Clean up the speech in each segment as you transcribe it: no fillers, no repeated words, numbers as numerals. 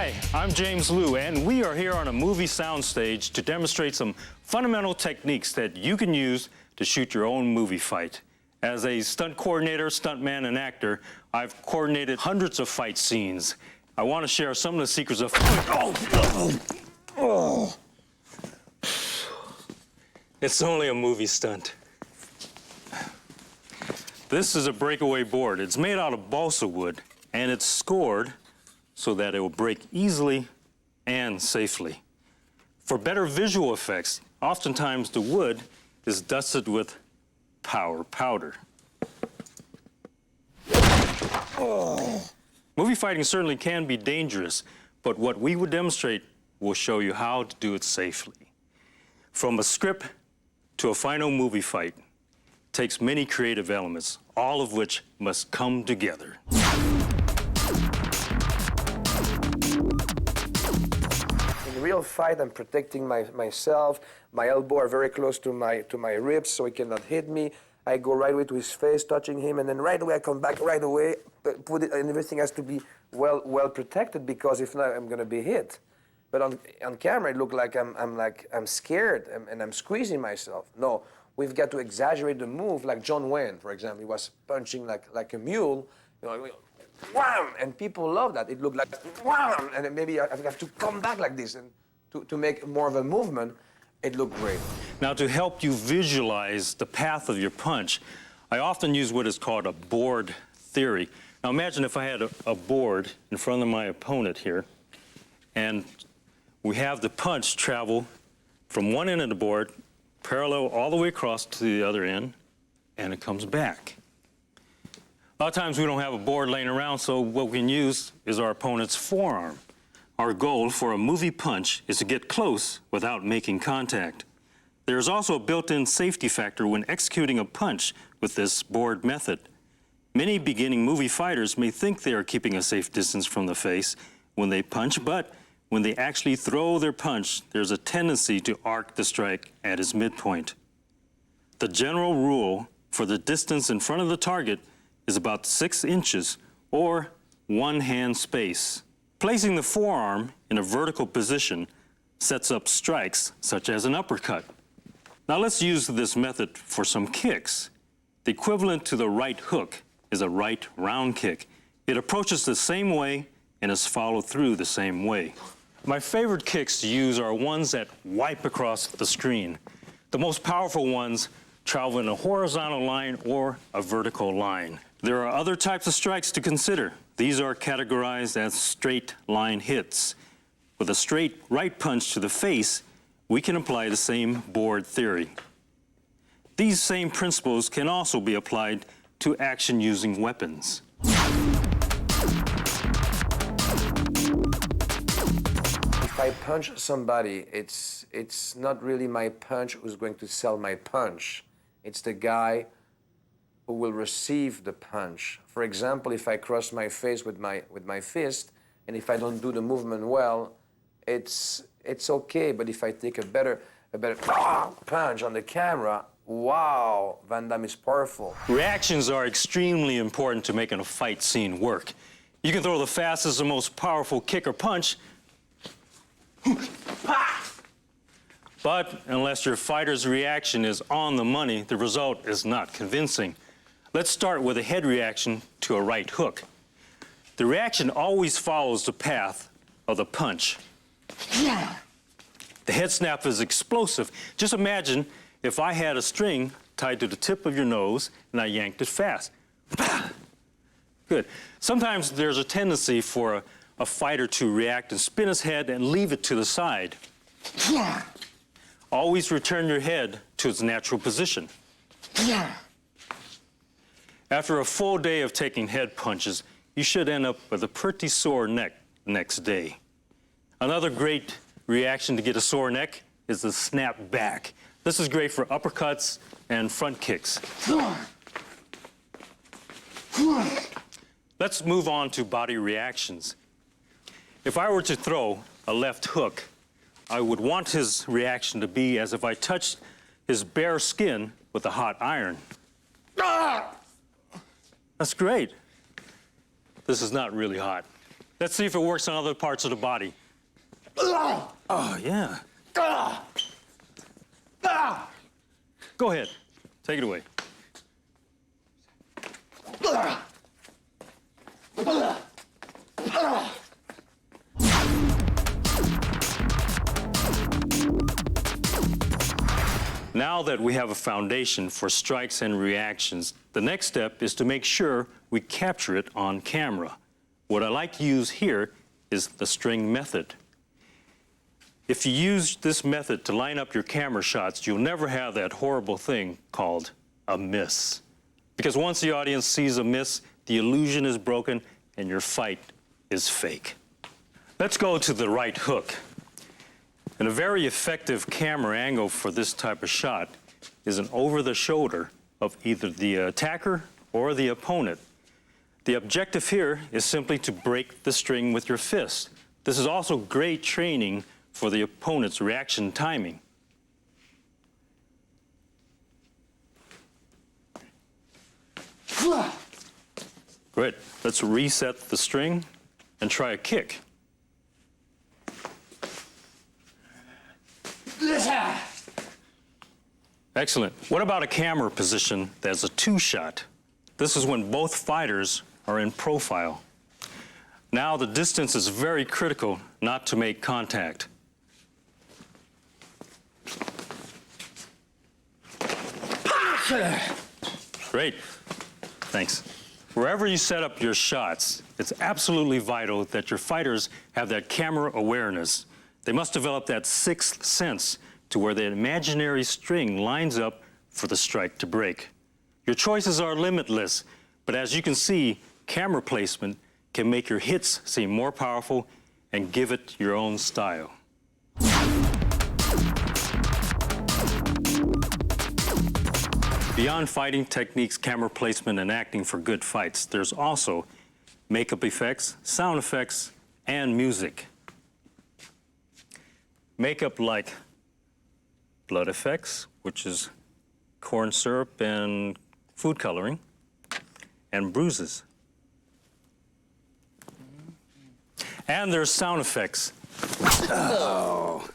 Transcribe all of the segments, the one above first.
Hi, I'm James Lew, and we are here on a movie soundstage to demonstrate some fundamental techniques that you can use to shoot your own movie fight. As a stunt coordinator, stuntman, and actor, I've coordinated hundreds of fight scenes. I want to share some of the secrets of... It's only a movie stunt. This is a breakaway board. It's made out of balsa wood, and it's scored so that it will break easily and safely. For better visual effects, oftentimes the wood is dusted with powder. Movie fighting certainly can be dangerous, but what we would demonstrate will show you how to do it safely. From a script to a final movie fight takes many creative elements, all of which must come together. In real fight, I'm protecting myself. My elbow are very close to my ribs, so he cannot hit me. I go right away to his face, touching him, and then right away I come back right away. Put it, and everything has to be well protected, because if not, I'm going to be hit. But on camera, it looks like I'm scared and I'm squeezing myself. No, we've got to exaggerate the move, like John Wayne, for example. He was punching like a mule, you know, wham! And people love that. It looked like wham! And then maybe I have to come back like this and to make more of a movement. It looked great. Now, to help you visualize the path of your punch, I often use what is called a board theory. Now, imagine if I had a board in front of my opponent here, and we have the punch travel from one end of the board, parallel all the way across to the other end, and it comes back. A lot of times we don't have a board laying around, so what we can use is our opponent's forearm. Our goal for a movie punch is to get close without making contact. There is also a built-in safety factor when executing a punch with this board method. Many beginning movie fighters may think they are keeping a safe distance from the face when they punch, but when they actually throw their punch, there's a tendency to arc the strike at its midpoint. The general rule for the distance in front of the target is about 6 inches, or 1 hand space. Placing the forearm in a vertical position sets up strikes, such as an uppercut. Now let's use this method for some kicks. The equivalent to the right hook is a right round kick. It approaches the same way and is followed through the same way. My favorite kicks to use are ones that wipe across the screen. The most powerful ones travel in a horizontal line or a vertical line. There are other types of strikes to consider. These are categorized as straight line hits. With a straight right punch to the face, we can apply the same board theory. These same principles can also be applied to action using weapons. If I punch somebody, it's not really my punch who's going to sell my punch. It's the guy who will receive the punch. For example, if I cross my face with my fist, and if I don't do the movement well, it's okay. But if I take a better punch on the camera, wow, Van Damme is powerful. Reactions are extremely important to making a fight scene work. You can throw the fastest and most powerful kick or punch, but unless your fighter's reaction is on the money, the result is not convincing. Let's start with a head reaction to a right hook. The reaction always follows the path of the punch. The head snap is explosive. Just imagine if I had a string tied to the tip of your nose and I yanked it fast. Good. Sometimes there's a tendency for a fighter to react and spin his head and leave it to the side. Always return your head to its natural position. After a full day of taking head punches, you should end up with a pretty sore neck the next day. Another great reaction to get a sore neck is the snap back. This is great for uppercuts and front kicks. Let's move on to body reactions. If I were to throw a left hook, I would want his reaction to be as if I touched his bare skin with a hot iron. That's great. This is not really hot. Let's see if it works on other parts of the body. Oh, yeah. Go ahead. Take it away. Now that we have a foundation for strikes and reactions, the next step is to make sure we capture it on camera. What I like to use here is the string method. If you use this method to line up your camera shots, you'll never have that horrible thing called a miss. Because once the audience sees a miss, the illusion is broken and your fight is fake. Let's go to the right hook. And a very effective camera angle for this type of shot is an over the shoulder of either the attacker or the opponent. The objective here is simply to break the string with your fist. This is also great training for the opponent's reaction timing. Great. Let's reset the string and try a kick. Excellent. What about a camera position that's a two-shot? This is when both fighters are in profile. Now the distance is very critical not to make contact. Great. Thanks. Wherever you set up your shots, it's absolutely vital that your fighters have that camera awareness. They must develop that sixth sense to where the imaginary string lines up for the strike to break. Your choices are limitless, but as you can see, camera placement can make your hits seem more powerful and give it your own style. Beyond fighting techniques, camera placement, and acting for good fights, there's also makeup effects, sound effects, and music. Makeup like blood effects, which is corn syrup and food coloring, and bruises. And there's sound effects. Oh.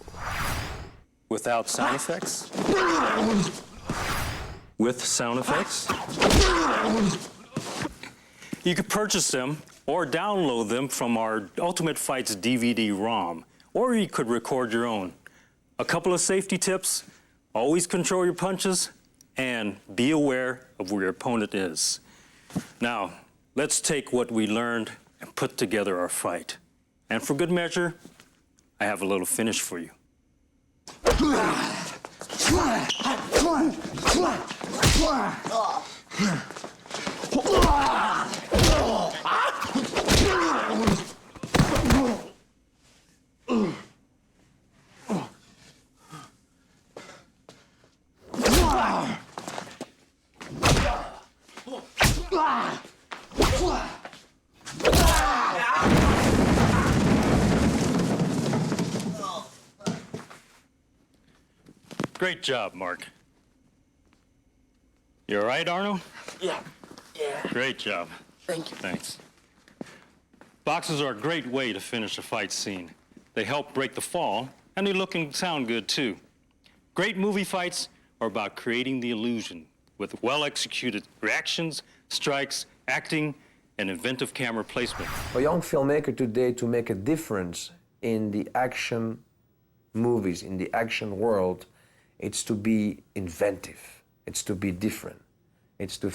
Without sound effects. With sound effects. You could purchase them or download them from our Ultimate Fights DVD-ROM, or you could record your own. A couple of safety tips: always control your punches and be aware of where your opponent is. Now, let's take what we learned and put together our fight. And for good measure, I have a little finish for you. Great job, Mark. You all right, Arno? Yeah. Great job. Thank you. Thanks. Boxes are a great way to finish a fight scene. They help break the fall, and they look and sound good, too. Great movie fights are about creating the illusion with well-executed reactions, strikes, acting, and inventive camera placement. For a young filmmaker today to make a difference in the action movies, in the action world, it's to be inventive. It's to be different. It's to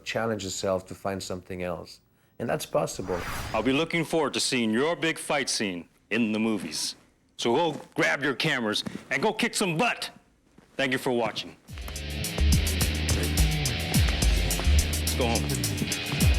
challenge yourself to find something else. And that's possible. I'll be looking forward to seeing your big fight scene in the movies. So go grab your cameras and go kick some butt. Thank you for watching. Let's go home.